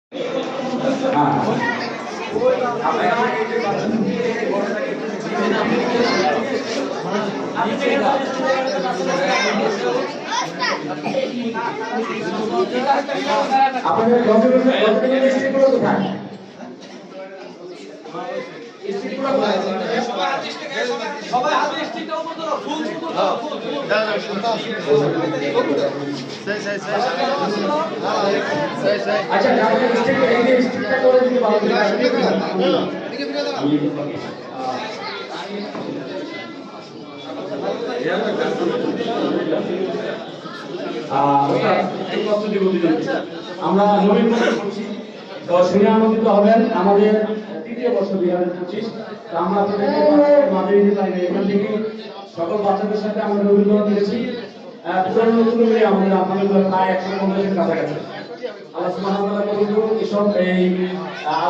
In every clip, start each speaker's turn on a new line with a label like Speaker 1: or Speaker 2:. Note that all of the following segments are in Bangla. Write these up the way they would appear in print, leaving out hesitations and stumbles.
Speaker 1: আপনাদের ডিস্ট্রিক্টগুলো কোথায়?
Speaker 2: সবাই হাতে স্টিকটা উপর ধরো, ফুল ফুল ধরো, ফুল
Speaker 1: আচ্ছা, আমাদের ডিস্ট্রিক্টে এই যে স্টিকটা করে দিতে ভালো করে আমরা নবীন করছি তো শুনে আনন্দিত হবেন। আমাদের তৃতীয় বর্ষ 2025 আমরা আপনাদেরকে মাঝে দিতে পারি এখান থেকে সকল বাচ্চাদের সাথে আমরা নবীকরণ করেছি। পুরনো নতুন মিলে আমাদের আলহামদুলিল্লাহ প্রায় 150-এর কাছাকাছি। আল্লাহ সুবহানাহু ওয়া তাআলা কবুল করুন। এসব এই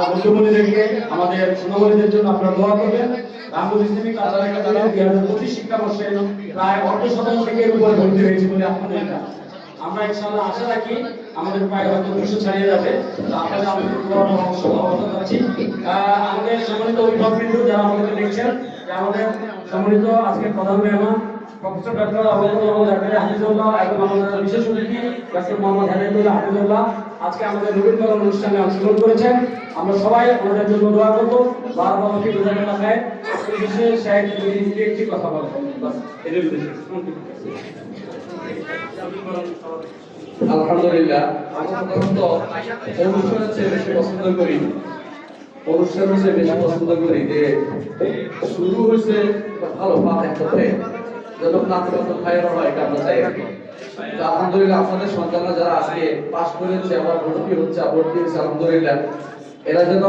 Speaker 1: বন্ধুমণিদেরকে আমাদের সোনামণিদের জন্য আপনারা দোয়া করবেন। রামগঞ্জ ইসলামিক কালচারাল একাডেমি 2025 শিক্ষাবর্ষে প্রায় 8% উপরে ভর্তি হয়েছে বলে আলহামদুলিল্লাহ। আমরা ইনশাআল্লাহ আশা রাখি আমাদের প্রায় হয়তো 200 ছাড়িয়ে যাবে। আপনাদের আমাদের সহযোগিতা চাচ্ছি। আমাদের সম্মানিত অভিভাবকবৃন্দ যারা আমাদের দেখছেন, আমাদের সম্মানিত আজকে প্রধান মেহমান প্রফেসর ডক্টর আবুল কালাম হাফিজুল্লাহ এবং আমাদের বিশেষ অতিথি ডক্টর মোহাম্মদ হেদায়েতুল্লাহ হাফিজুল্লাহ আজকে আমাদের নবীনবরণ অনুষ্ঠানে অংশগ্রহণ করেছেন। আমরা সবাই আমাদের জন্য দোয়া করব। বারবার কি বোঝাতে না হয় বিশেষ সাহেব যদি একটি কথা বলেন বাস এর উদ্দেশ্যে।
Speaker 3: আলহামদুলিল্লাহ, আমরা সাধারণত অনুষ্ঠানের চেয়ে বেশি পছন্দ করি যে শুরু হয়েছে ভালো পাত একসাথে যত নাটক খাইয়ানো হয় এটা আমরা চাই। আলহামদুলিল্লাহ, আপনাদের সন্তানরা যারা আজকে পাস করেছে আবার ভর্তি হচ্ছে আলহামদুলিল্লাহ, এরা যেন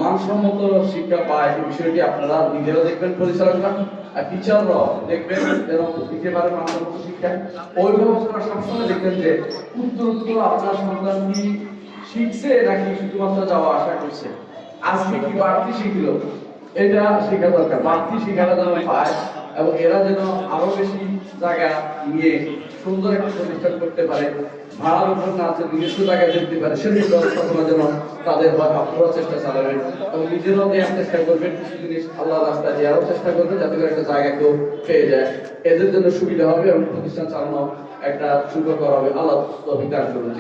Speaker 3: মানসম্মত শিক্ষা পায় এই বিষয়টি আপনারা নিজেরা দেখবেন, পরিচালকরা আর টিচাররাও দেখবেন যেন দিতে পারে মানসম্মত শিক্ষা। অভিভাবকরা সবসময় দেখবেন যে উত্তর আপনার সন্তান কি শিখছে নাকি শুধুমাত্র যাওয়া আশা করছে, আজকে কি বাড়তি শিখলো এটা শেখা দরকার। বাড়তি শিক্ষাটা যেন পায় এবং এরা যেন আরো বেশি জায়গা নিয়ে সুন্দর একটা প্রতিষ্ঠান করতে পারে, ভাড়ার উপর না আছে নিজস্ব জায়গায় দেখতে পারে, সেরকম ব্যবস্থা করার জন্য তাদের হয় আপনারাও চেষ্টা চালাবেন এবং নিজেরাও দেওয়ার চেষ্টা করবেন। কিছু জিনিস আল্লাহ রাস্তায় দেওয়ারও চেষ্টা করবেন যাতে করে একটা জায়গা কেউ পেয়ে যায়, এদের জন্য সুবিধা হবে এবং প্রতিষ্ঠান চালানো একটা সুযোগ করা হবে। আল্লাহ তৌফিক দান করুন।